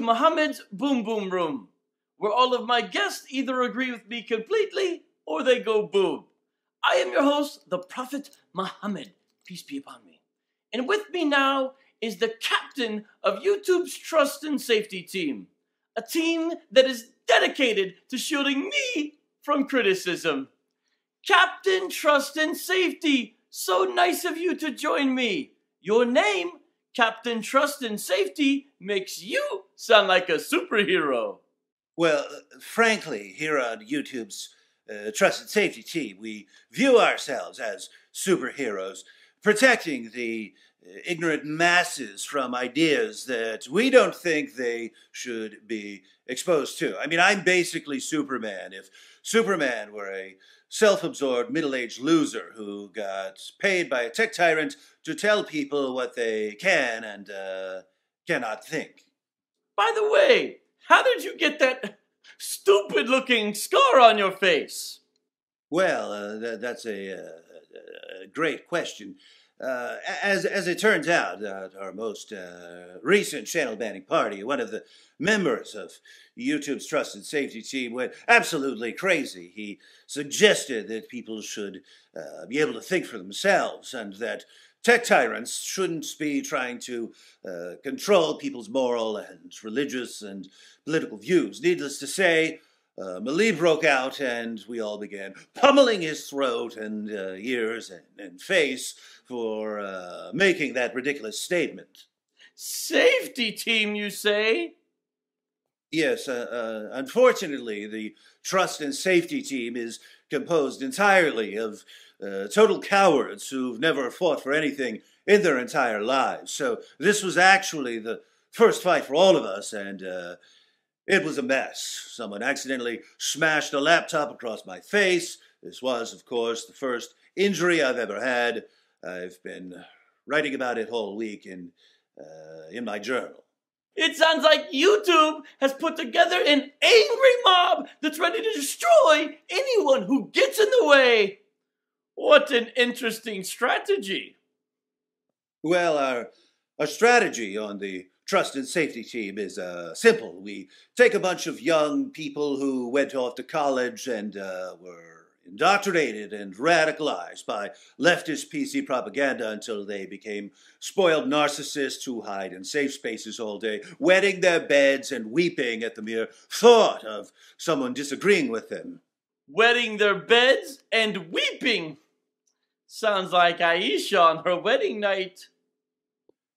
Muhammad's Boom Boom Room, where all of my guests either agree with me completely or they go boom. I am your host, the Prophet Muhammad, peace be upon me. And with me now is the captain of YouTube's Trust and Safety team, a team that is dedicated to shielding me from criticism. Captain Trust and Safety, so nice of you to join me. Your name, Captain Trust and Safety, makes you sound like a superhero. Well, frankly, here on YouTube's Trust and Safety team, we view ourselves as superheroes, protecting the ignorant masses from ideas that we don't think they should be exposed to. I mean, I'm basically Superman. If Superman were a self-absorbed middle-aged loser who got paid by a tech tyrant to tell people what they can and cannot think. By the way, how did you get that stupid-looking scar on your face? Well, that's a great question. As it turns out, at our most recent channel banning party, one of the members of YouTube's Trust and Safety team went absolutely crazy. He suggested that people should be able to think for themselves and that tech tyrants shouldn't be trying to control people's moral and religious and political views. Needless to say, Malie broke out and we all began pummeling his throat and ears and face for making that ridiculous statement. Safety team, you say? Yes, unfortunately, the Trust and Safety team is composed entirely of total cowards who've never fought for anything in their entire lives. So this was actually the first fight for all of us, and it was a mess. Someone accidentally smashed a laptop across my face. This was, of course, the first injury I've ever had. I've been writing about it all week in my journal. It sounds like YouTube has put together an angry mob that's ready to destroy anyone who gets in the way. What an interesting strategy. Well, our strategy on the Trust and Safety team is simple. We take a bunch of young people who went off to college and were indoctrinated and radicalized by leftist PC propaganda until they became spoiled narcissists who hide in safe spaces all day, wetting their beds and weeping at the mere thought of someone disagreeing with them. Wetting their beds and weeping. Sounds like Aisha on her wedding night.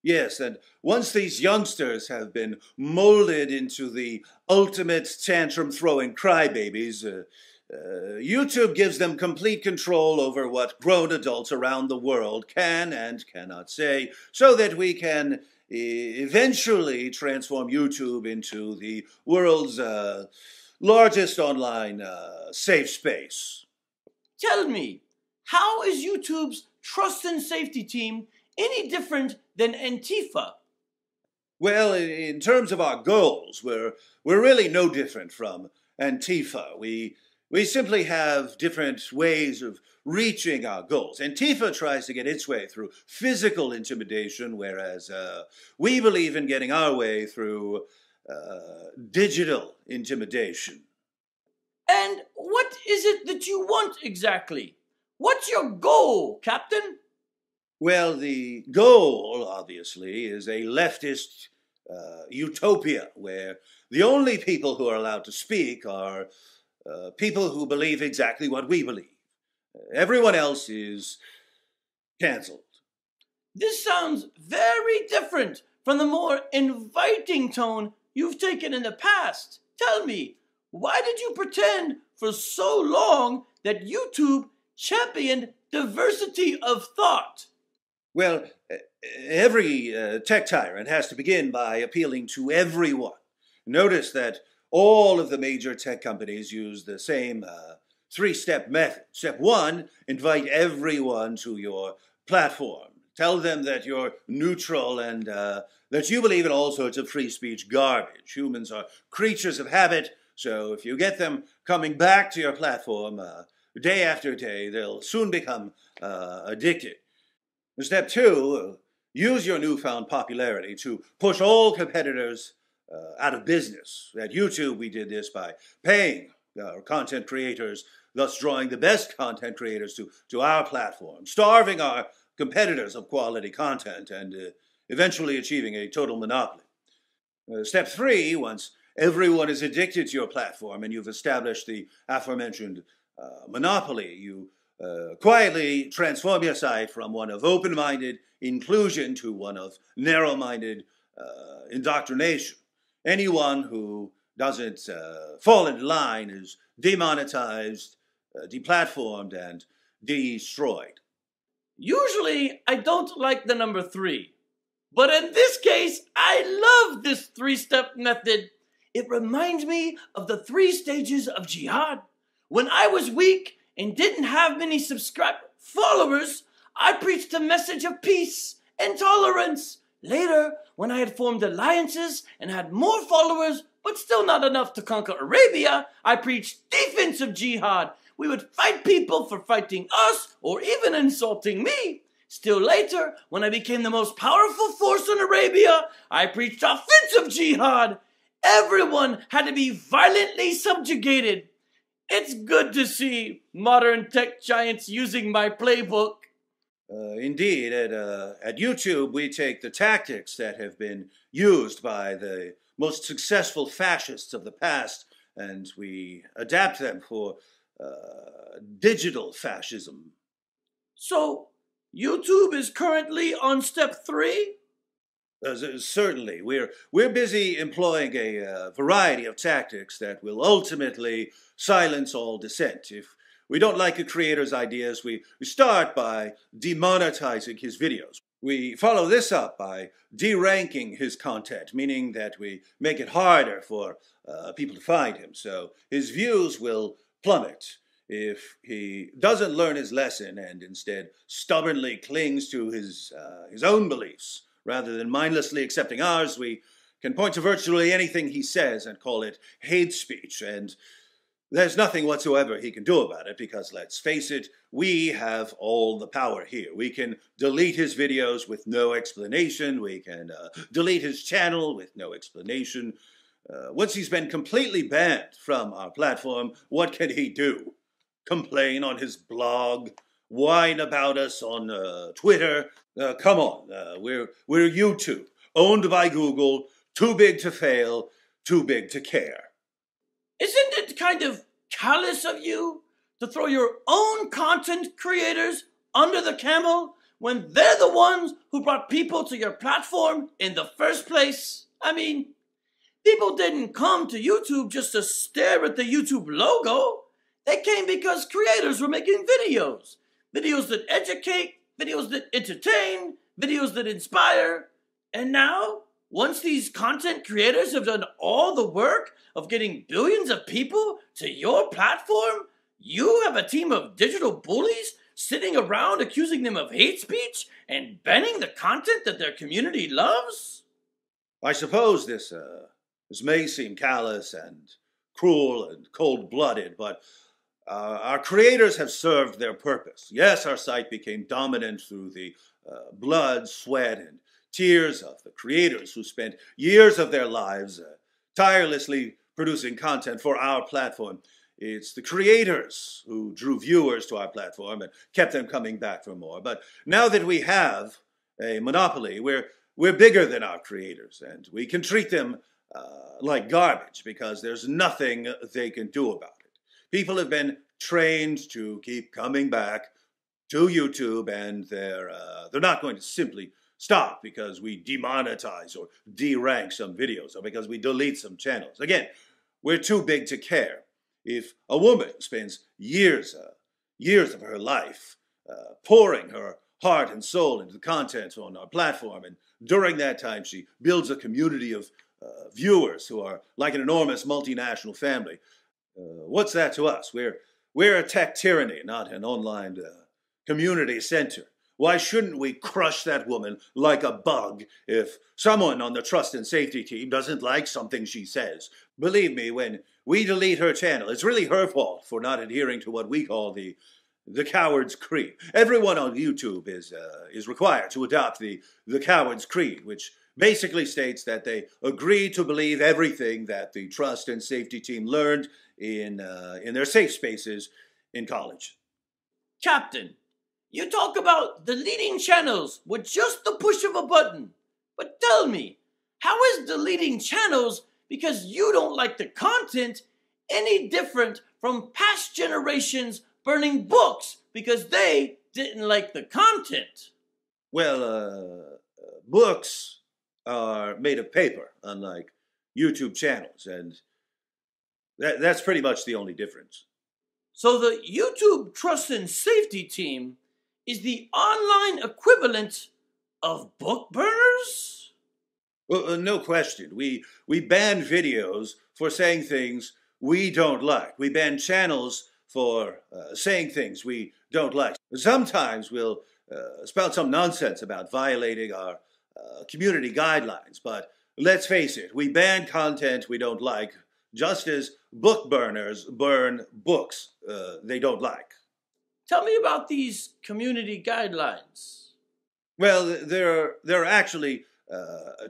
Yes, and once these youngsters have been molded into the ultimate tantrum-throwing crybabies, YouTube gives them complete control over what grown adults around the world can and cannot say, so that we can eventually transform YouTube into the world's largest online safe space. Tell me, how is YouTube's Trust and Safety team any different than Antifa? Well, in terms of our goals, we're really no different from Antifa. We simply have different ways of reaching our goals. Antifa tries to get its way through physical intimidation, whereas we believe in getting our way through digital intimidation. And what is it that you want exactly? What's your goal, Captain? Well, the goal, obviously, is a leftist utopia where the only people who are allowed to speak are people who believe exactly what we believe. Everyone else is canceled. This sounds very different from the more inviting tone you've taken in the past. Tell me, why did you pretend for so long that YouTube championed diversity of thought? Well, every tech tyrant has to begin by appealing to everyone. Notice that all of the major tech companies use the same three-step method. Step one, invite everyone to your platform. Tell them that you're neutral and that you believe in all sorts of free speech garbage. Humans are creatures of habit, so if you get them coming back to your platform day after day, they'll soon become addicted. Step two, use your newfound popularity to push all competitors out of business. At YouTube, we did this by paying our content creators, thus drawing the best content creators to our platform, starving our competitors of quality content, and eventually achieving a total monopoly. Step 3, once everyone is addicted to your platform and you've established the aforementioned monopoly, you quietly transform your site from one of open-minded inclusion to one of narrow-minded indoctrination. Anyone who doesn't fall in line is demonetized, deplatformed, and destroyed. Usually, I don't like the number 3. But in this case, I love this 3-step method. It reminds me of the 3 stages of jihad. When I was weak and didn't have many followers, I preached a message of peace and tolerance. Later, when I had formed alliances and had more followers, but still not enough to conquer Arabia, I preached defensive jihad. We would fight people for fighting us or even insulting me. Still later, when I became the most powerful force in Arabia, I preached offensive jihad. Everyone had to be violently subjugated. It's good to see modern tech giants using my playbook. Indeed, at YouTube, we take the tactics that have been used by the most successful fascists of the past, and we adapt them for digital fascism. So, YouTube is currently on step 3? Certainly. We're busy employing a variety of tactics that will ultimately silence all dissent. If we don't like a creator's ideas, we start by demonetizing his videos. We follow this up by deranking his content, meaning that we make it harder for people to find him, so his views will plummet. If he doesn't learn his lesson and instead stubbornly clings to his own beliefs, rather than mindlessly accepting ours, we can point to virtually anything he says and call it hate speech, and there's nothing whatsoever he can do about it because, let's face it, we have all the power here. We can delete his videos with no explanation. We can delete his channel with no explanation. Once he's been completely banned from our platform, what can he do? Complain on his blog? Whine about us on Twitter? Come on, we're YouTube, owned by Google, too big to fail, too big to care. Isn't it kind of callous of you to throw your own content creators under the camel when they're the ones who brought people to your platform in the first place? I mean, people didn't come to YouTube just to stare at the YouTube logo. They came because creators were making videos. Videos that educate, videos that entertain, videos that inspire. And now, once these content creators have done all the work of getting billions of people to your platform, you have a team of digital bullies sitting around accusing them of hate speech and banning the content that their community loves? I suppose this may seem callous and cruel and cold-blooded, but our creators have served their purpose. Yes, our site became dominant through the blood, sweat, and tears of the creators who spent years of their lives tirelessly producing content for our platform. It's the creators who drew viewers to our platform and kept them coming back for more. But now that we have a monopoly, we're bigger than our creators, and we can treat them like garbage because there's nothing they can do about it. People have been trained to keep coming back to YouTube, and they're not going to simply stop because we demonetize or derank some videos or because we delete some channels. Again, we're too big to care. If a woman spends years of her life pouring her heart and soul into the content on our platform, and during that time she builds a community of viewers who are like an enormous multinational family, what's that to us? We're a tech tyranny, not an online community center. Why shouldn't we crush that woman like a bug if someone on the trust and safety team doesn't like something she says? Believe me, when we delete her channel, it's really her fault for not adhering to what we call the Coward's Creed. Everyone on YouTube is required to adopt the Coward's Creed, which basically states that they agree to believe everything that the trust and safety team learned in their safe spaces in college. Captain, you talk about deleting channels with just the push of a button. But tell me, how is deleting channels because you don't like the content any different from past generations burning books because they didn't like the content? Well, books are made of paper, unlike YouTube channels, and that's pretty much the only difference. So the YouTube Trust and Safety Team is the online equivalent of book burners? Well, no question. We ban videos for saying things we don't like. We ban channels for saying things we don't like. Sometimes we'll spout some nonsense about violating our community guidelines, but let's face it, we ban content we don't like, just as book burners burn books they don't like. Tell me about these community guidelines. Well, there are actually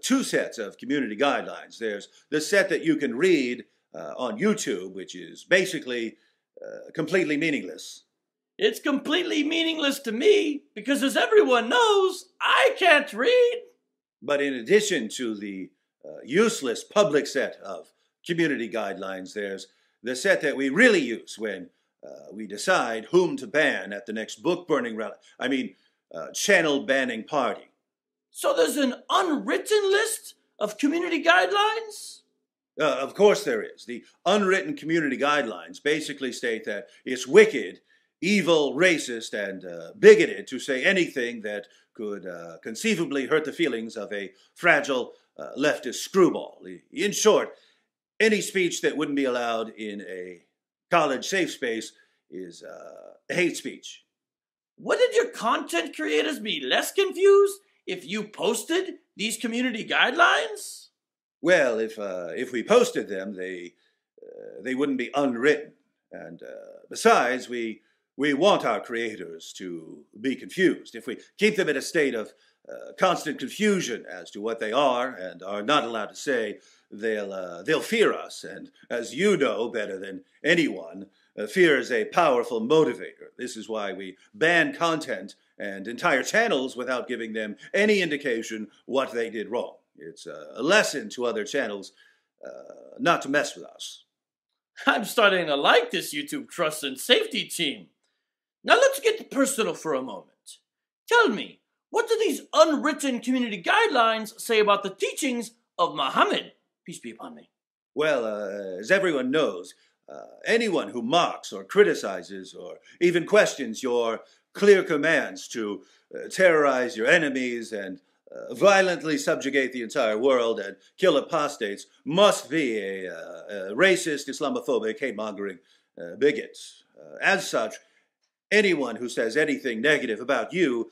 two sets of community guidelines. There's the set that you can read on YouTube, which is basically completely meaningless. It's completely meaningless to me because, as everyone knows, I can't read. But in addition to the useless public set of community guidelines, there's the set that we really use when we decide whom to ban at the next book burning rally. Channel banning party. So there's an unwritten list of community guidelines? Of course there is. The unwritten community guidelines basically state that it's wicked, evil, racist, and bigoted to say anything that could conceivably hurt the feelings of a fragile leftist screwball. In short, any speech that wouldn't be allowed in a college safe space is hate speech. Wouldn't your content creators be less confused if you posted these community guidelines? Well, if we posted them, they wouldn't be unwritten. And besides, we want our creators to be confused. If we keep them in a state of constant confusion as to what they are and are not allowed to say, they'll fear us. And as you know better than anyone, fear is a powerful motivator. This is why we ban content and entire channels without giving them any indication what they did wrong. It's a lesson to other channels not to mess with us. I'm starting to like this YouTube Trust and Safety Team. Now let's get personal for a moment. Tell me, what do these unwritten community guidelines say about the teachings of Muhammad? Peace be upon me. Well, as everyone knows, anyone who mocks or criticizes or even questions your clear commands to terrorize your enemies and violently subjugate the entire world and kill apostates must be a racist, Islamophobic, hate-mongering bigot. As such, anyone who says anything negative about you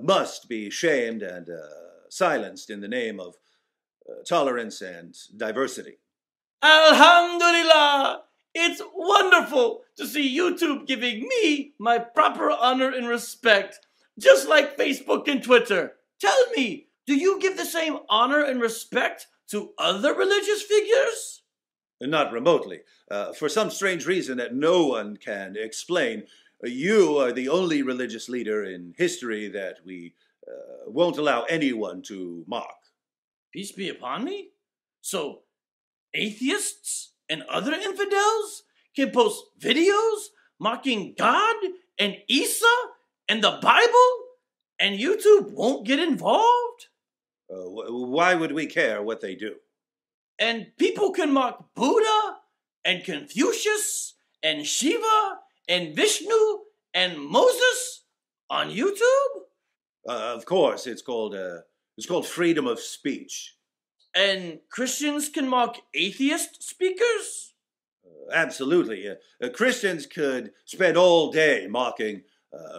must be shamed and silenced in the name of tolerance and diversity. Alhamdulillah! It's wonderful to see YouTube giving me my proper honor and respect, just like Facebook and Twitter. Tell me, do you give the same honor and respect to other religious figures? Not remotely. For some strange reason that no one can explain, you are the only religious leader in history that we won't allow anyone to mock. Peace be upon me? So, atheists and other infidels can post videos mocking God and Isa and the Bible, and YouTube won't get involved? Why would we care what they do? And people can mock Buddha and Confucius and Shiva and Vishnu and Moses on YouTube? Of course, it's called freedom of speech. And Christians can mock atheist speakers? Absolutely. Christians could spend all day mocking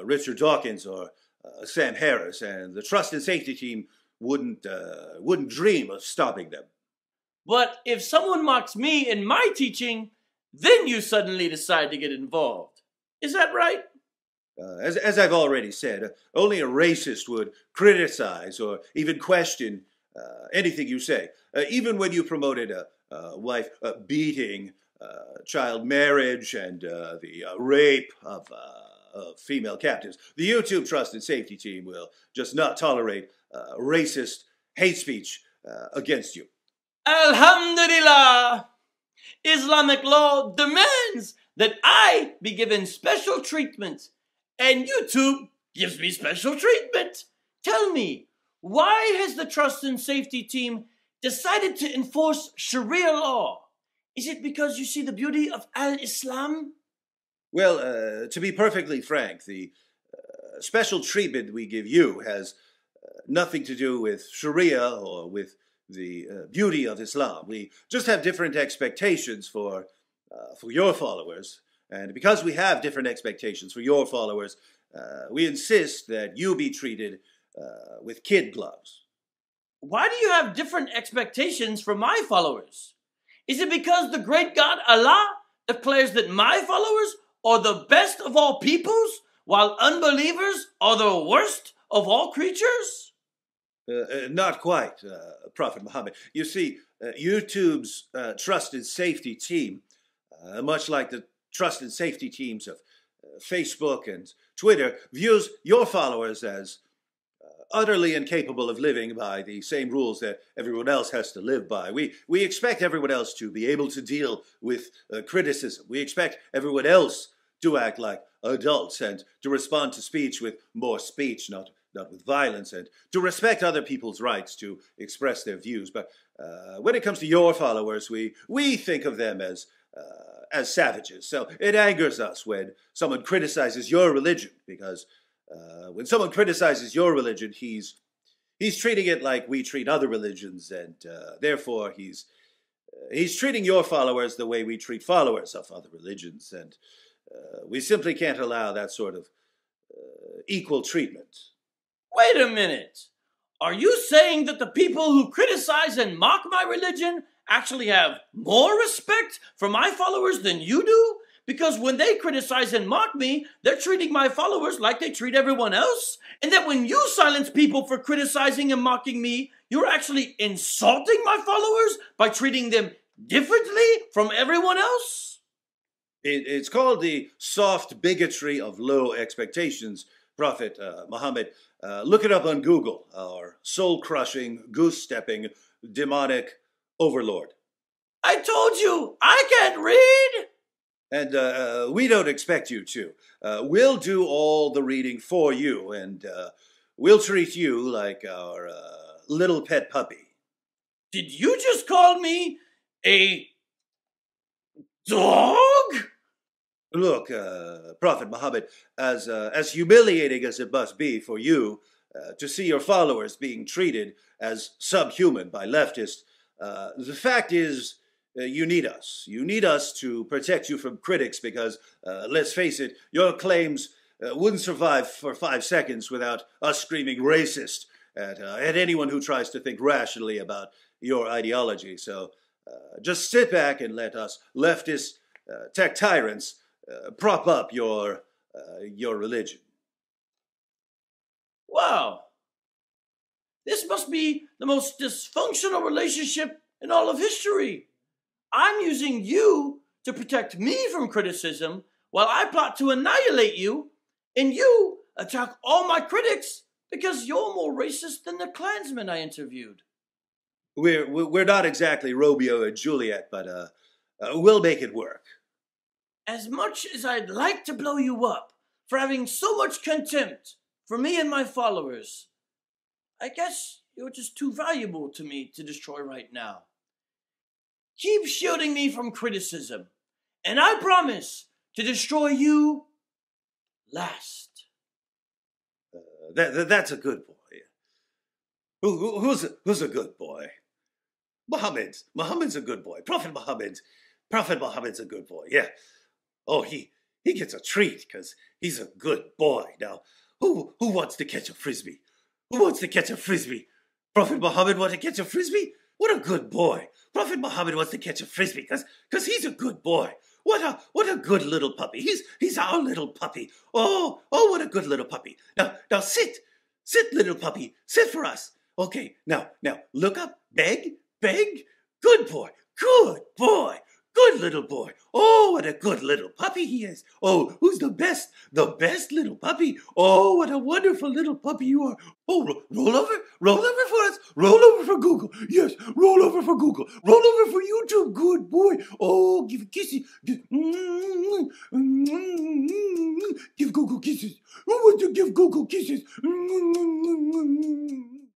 Richard Dawkins or Sam Harris, and the Trust and Safety Team wouldn't dream of stopping them. But if someone mocks me in my teaching, then you suddenly decide to get involved. Is that right? As I've already said, only a racist would criticize or even question anything you say. Even when you promoted wife beating, child marriage, and the rape of female captives, the YouTube Trust and Safety Team will just not tolerate racist hate speech against you. Alhamdulillah! Islamic law demands that I be given special treatment, and YouTube gives me special treatment. Tell me, why has the Trust and Safety Team decided to enforce Sharia law? Is it because you see the beauty of Al-Islam? Well, to be perfectly frank, the special treatment we give you has nothing to do with Sharia or with the beauty of Islam. We just have different expectations for your followers. And because we have different expectations for your followers, we insist that you be treated with kid gloves. Why do you have different expectations for my followers? Is it because the great God Allah declares that my followers are the best of all peoples, while unbelievers are the worst of all creatures? Not quite, Prophet Muhammad. You see, YouTube's Trust and Safety Team, much like the Trust and Safety Teams of Facebook and Twitter, views your followers as utterly incapable of living by the same rules that everyone else has to live by. We expect everyone else to be able to deal with criticism. We expect everyone else to act like adults and to respond to speech with more speech, not with violence, and to respect other people's rights to express their views. But when it comes to your followers, we think of them as savages. So it angers us when someone criticizes your religion, because when someone criticizes your religion, he's treating it like we treat other religions, and therefore he's treating your followers the way we treat followers of other religions, and we simply can't allow that sort of equal treatment. Wait a minute. Are you saying that the people who criticize and mock my religion actually have more respect for my followers than you do? Because when they criticize and mock me, they're treating my followers like they treat everyone else? And that when you silence people for criticizing and mocking me, you're actually insulting my followers by treating them differently from everyone else? It's called the soft bigotry of low expectations, Prophet Muhammad. Look it up on Google, our soul-crushing, goose-stepping, demonic overlord. I told you, I can't read! And we don't expect you to. We'll do all the reading for you, and we'll treat you like our little pet puppy. Did you just call me a dog? Look, Prophet Muhammad, as humiliating as it must be for you to see your followers being treated as subhuman by leftists, the fact is you need us. You need us to protect you from critics because, let's face it, your claims wouldn't survive for 5 seconds without us screaming racist at anyone who tries to think rationally about your ideology. So just sit back and let us leftist tech tyrants prop up your religion. Wow. This must be the most dysfunctional relationship in all of history. I'm using you to protect me from criticism while I plot to annihilate you, and you attack all my critics because you're more racist than the Klansmen I interviewed. We're not exactly Romeo and Juliet, but we'll make it work. As much as I'd like to blow you up for having so much contempt for me and my followers, I guess you're just too valuable to me to destroy right now. Keep shielding me from criticism, and I promise to destroy you last. That's a good boy. Who's a good boy? Muhammad's a good boy. Prophet Muhammad's a good boy. Yeah. Oh, he gets a treat because he's a good boy. Now, who wants to catch a frisbee? Who wants to catch a frisbee? Prophet Muhammad wants to catch a frisbee? What a good boy. Prophet Muhammad wants to catch a frisbee because he's a good boy. What a good little puppy. He's our little puppy. Oh, what a good little puppy. Now sit little puppy. Sit for us. Okay, now, look up, beg. Good boy, good little boy. Oh, what a good little puppy he is. Oh, who's the best little puppy? Oh, what a wonderful little puppy you are. Oh, roll over for us. Roll over for Google. Yes, roll over for Google. Roll over for YouTube. Good boy. Oh, give a kissy.